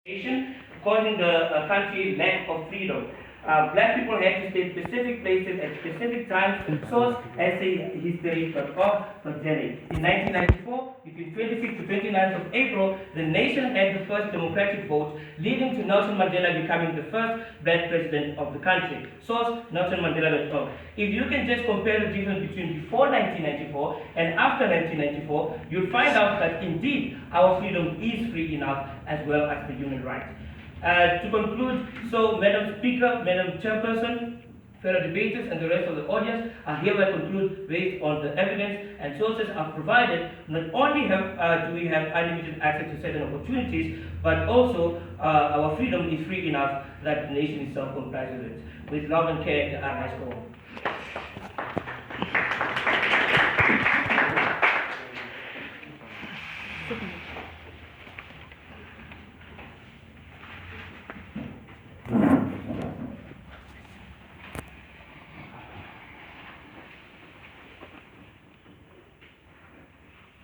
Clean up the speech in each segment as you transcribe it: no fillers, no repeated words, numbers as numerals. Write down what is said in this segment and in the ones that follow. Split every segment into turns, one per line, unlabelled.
causing the country lack of freedom. Black people had to stay specific places at specific times. Source essayhistory.org.za. In 1994, between 26th to 29th of April, the nation had the first democratic vote, leading to Nelson Mandela becoming the first black president of the country. Source nelsonmandela.org. If you can just compare the difference between before 1994 and after 1994, you'll find out that indeed our freedom is free enough as well as the human rights. To conclude, so Madam Speaker, Madam Chairperson, fellow debaters, and the rest of the audience, I hereby conclude based on the evidence and sources I've provided. Not only do we have unlimited access to certain opportunities, but also our freedom is free enough that the nation itself complies with it. With love and care, the High School.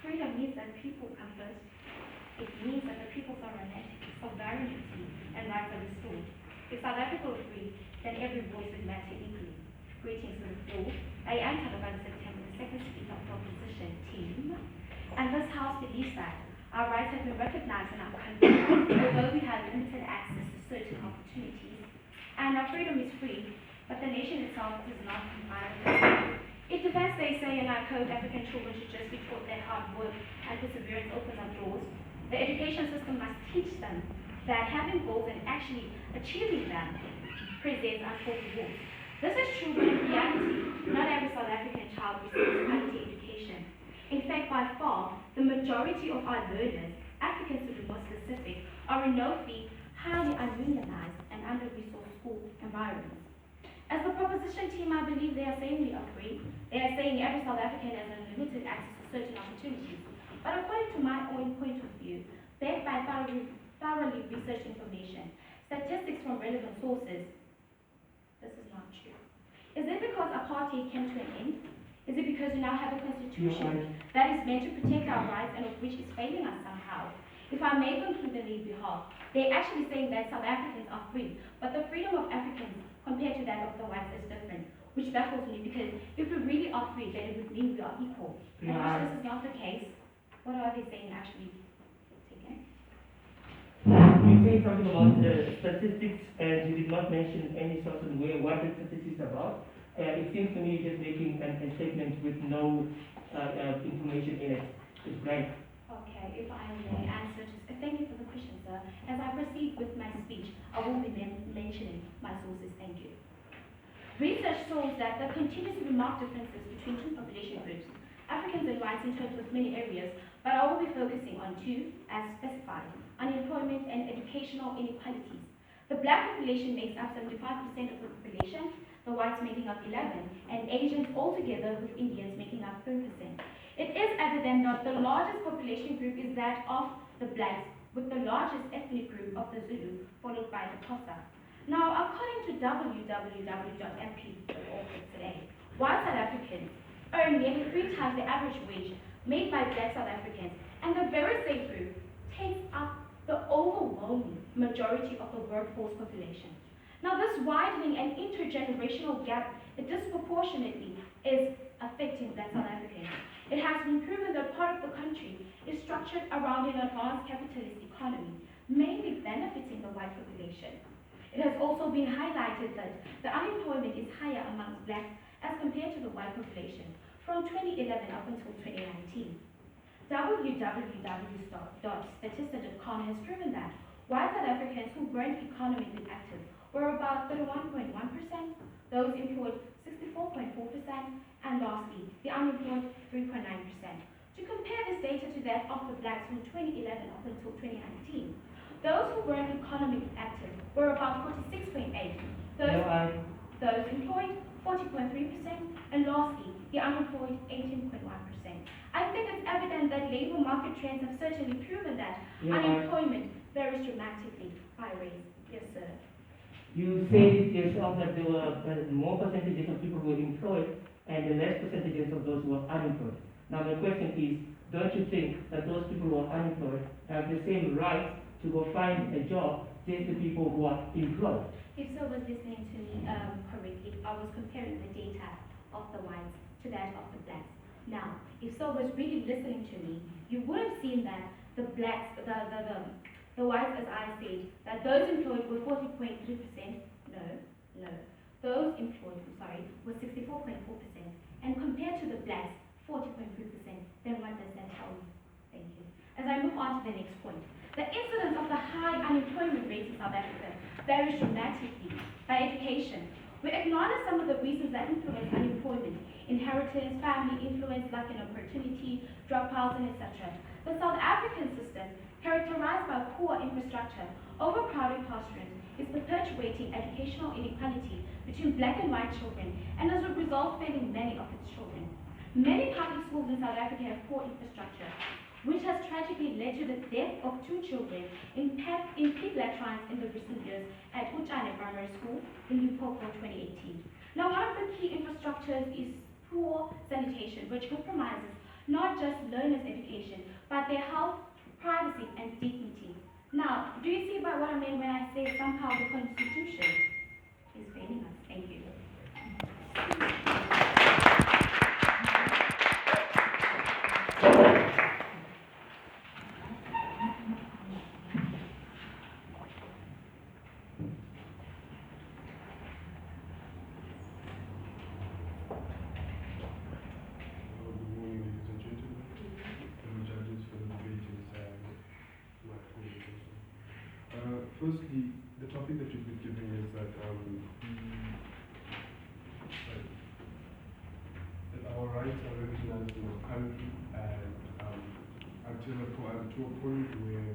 Freedom means that people come first. It means that the people's sovereignty and rights are restored. If South Africa were free, then every voice would matter equally. Greetings to the floor. I am Taliban September, the second speaker of the opposition team. And this House believes that our rights have been recognized in our country, although we have limited access to certain opportunities. And our freedom is free, but the nation itself does not comply with it. It defends, they say, in our code, African children should just be taught that hard work and perseverance opens up doors. The education system must teach them that having goals and actually achieving them presents untold rewards. This is true, but in reality, not every South African child receives quality education. In fact, by far, the majority of our learners, Africans to be more specific, are in no fee, highly ununionized and under-resourced school environments. As the proposition team, I believe they are saying we are free. They are saying every South African has unlimited access to certain opportunities. But according to my own point of view, backed by thoroughly researched information, statistics from relevant sources, this is not true. Is it because apartheid came to an end? Is it because we now have a constitution that is meant to protect our rights and of which is failing us somehow? If I may conclude on their behalf, they're actually saying that South Africans are free, but the freedom of Africans compared to that of the whites is different, which baffles me because if we really are free, then it would mean we are equal. And if this is not the case, what are they saying actually?
You say something about the statistics, and you did not mention any sort of way what the statistics is about. It seems to me you're just making a statement with no information in it. It's blank.
Okay, if I may answer, thank you for the question, sir. As I proceed with my speech, I will be mentioning my sources. Thank you. Research shows that there continue to be marked differences between two population groups, Africans and whites in terms of many areas, but I will be focusing on two, as specified: unemployment and educational inequalities. The black population makes up 75% of the population, the whites making up 11%, and Asians altogether with Indians making up 3%. It is evident that the largest population group is that of the blacks, with the largest ethnic group of the Zulu, followed by the Xhosa. Now, according to www.mp.org.za, white South Africans earn nearly 3 times the average wage made by black South Africans, and the very same group takes up the overwhelming majority of the workforce population. Now, this widening and intergenerational gap disproportionately is affecting black South Africans. It has been proven that part of the country is structured around an advanced capitalist economy, mainly benefiting the white population. It has also been highlighted that the unemployment is higher amongst blacks as compared to the white population from 2011 up until 2019. www.statista.com has proven that white South Africans who weren't economically active were about 31.1%, those employed 64.4%, and lastly, the unemployed 3.9%. To compare this data to that of the blacks from 2011 up until 2019, those who weren't economically active were about 46.8%, those employed 40.3%, and lastly, the unemployed 18.1%. I think it's evident that labor market trends have certainly proven that unemployment varies dramatically by race. Yes, sir.
You said yourself that there were more percentages of people who were employed and the less percentages of those who were unemployed. Now the question is, don't you think that those people who are unemployed have the same rights to go find a job, just the people who are employed.
If so was listening to me correctly, I was comparing the data of the whites to that of the blacks. Now, if so was really listening to me, you would have seen that the blacks, the whites, as I said, that those employed were 40.3%. No. Those employed, were 64.4%. And compared to the blacks, 40.3%. Then what does that tell you? Thank you. As I move on to the next point, the incidence of the high unemployment rate in South Africa varies dramatically by education. We acknowledge some of the reasons that influence unemployment: inheritance, family influence, lack of opportunity, dropouts, and etc. The South African system, characterized by poor infrastructure, overcrowded classrooms, is perpetuating educational inequality between black and white children, and as a result, failing many of its children. Many public schools in South Africa have poor infrastructure, which has tragically led to the death of 2 children in pediatrics in the recent years at Uchane Primary School in Limpopo 2018. Now, one of the key infrastructures is poor sanitation, which compromises not just learners' education, but their health, privacy, and dignity. Now, do you see by what I mean when I say somehow the Constitution is failing us? Thank you.
Firstly, the topic that you've been giving is that our rights are recognized in our country, and until to a point where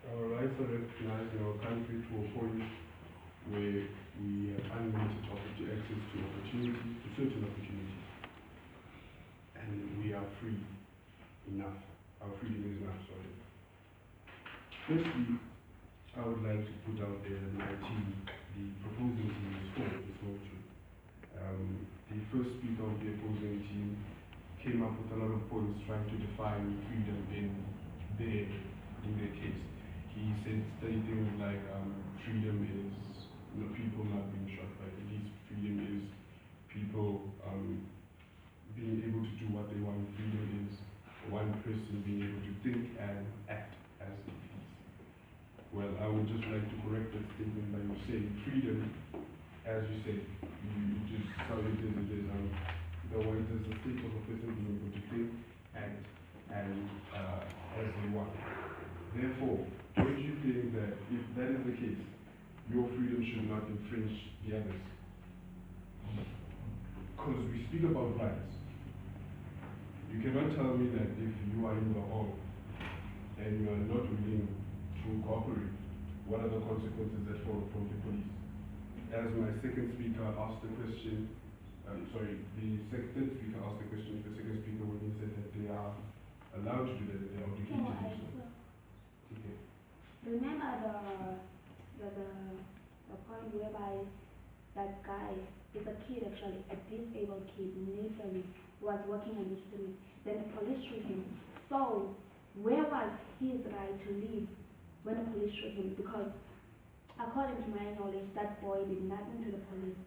our rights are recognized in our country to a point where we have unlimited access to opportunities, to certain opportunities. And we are free enough. Our freedom is enough, sorry. Firstly, I would like to put out there that my team, the proposing team, is not true. The first speaker of the opposing team came up with a lot of points trying to define freedom in their case. He said things like freedom is people not being shot by police, freedom is people being able to do what they want. Freedom is one person being able to think and act as they please. Well, I would just like to correct that statement by you saying freedom, as you said, you just how it is, the white is the state of a person being able to think, act, and as they want. Therefore, don't you think that if that is the case, your freedom should not infringe the others? Because we speak about rights. You cannot tell me that if you are in the hall and you are not willing to cooperate, what are the consequences that follow from the police? As my second speaker asked the question, the third speaker asked the question to the second speaker when he said that they are allowed to do that, they are obligated to do so. Okay.
Remember the point whereby that guy is a kid, actually, a disabled kid, Nathan, was walking on the street. Then the police shoot him. So, where was his right to live when the police shoot him? Because, according to my knowledge, that boy did nothing to the police,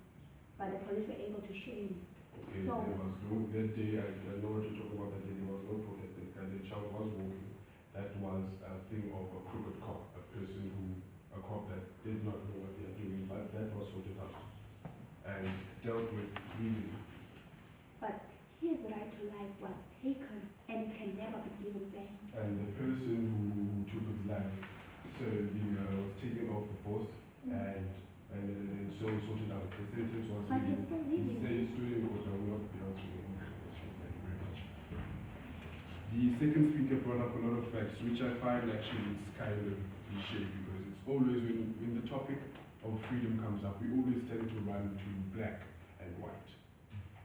but the police were able to shoot him.
Okay,
so,
there was no, that day, I know what you're talking about, that day there was no protest, and the child was walking. That was a thing of a crooked cop, a cop that did not know what they are doing, but that was sorted out and dealt with legally.
But his right to life was taken and can never be given back.
And the person who took his life was taken off the post and so sorted out. The sentence was
But he's still living.
He's still in court. I will not be answering any questions. Thank you very much. The second speaker brought up a lot of facts, which I find actually is kind of cliche, because it's always when the topic of freedom comes up, we always tend to run to black and white.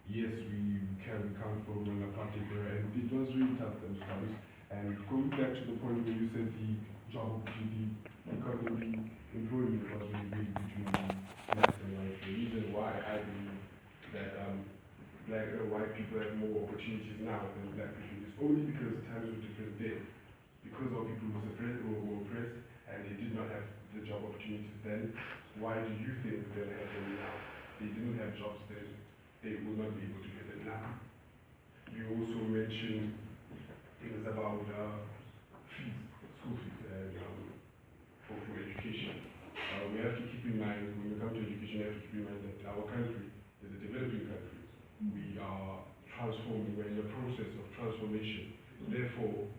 Yes, we come from an apartheid era, and it was really tough those times. And going back to the point where you said the job opportunity, economy, employment was really big between black and white. The reason why I believe that white people have more opportunities now than black people. It's only because times were different then. Because our people were suppressed or were oppressed and they did not have the job opportunities then, why do you think they'll have them now? They didn't have jobs then, they will not be able to get them now. You also mentioned things about fees, school fees, and for education. We have to keep in mind, when we come to education, we have to keep in mind that our country is a developing country. We are transforming, we're in the process of transformation. Therefore,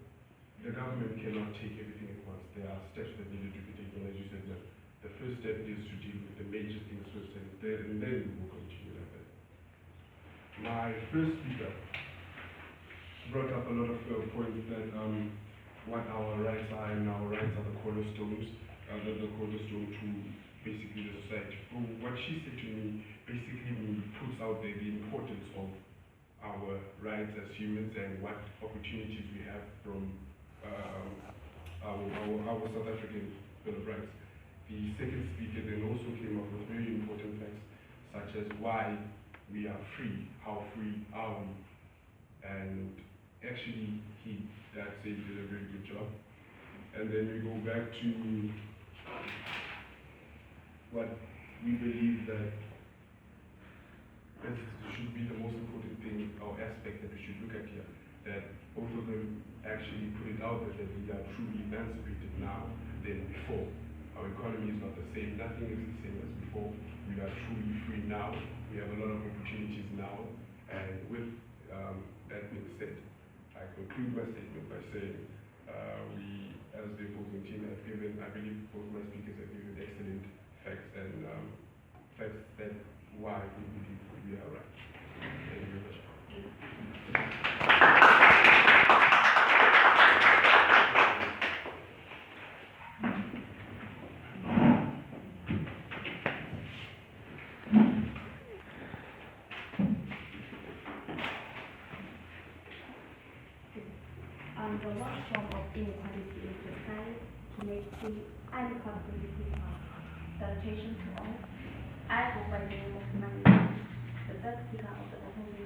the government cannot take everything at once. There are steps that need to be taken, as you said. The first step is to deal with the major things first, and then we will continue like that. My first speaker brought up a lot of points that what our rights are, and our rights are the cornerstones, the cornerstone to basically the society. So what she said to me basically puts out there the importance of our rights as humans and what opportunities we have from our South African Bill of Rights. The second speaker then also came up with very important facts, such as why we are free, how free are we, and actually that said did a very good job. And then we go back to what we believe that this should be the most important thing or aspect that we should look at here, that both of them actually put it out there that we are truly emancipated now than before. Our economy is not the same, nothing is the same as before. We are truly free now, we have a lot of opportunities now, and with that being said, I conclude my statement by saying we, as the opposing team, have given, I believe both my speakers have given excellent facts and facts that why we believe we are right. Thank you very much.
The worst form of inequality is the desire to make free and equality salutations to all. I go by the name of Monwabisi, the third speaker of the opposition.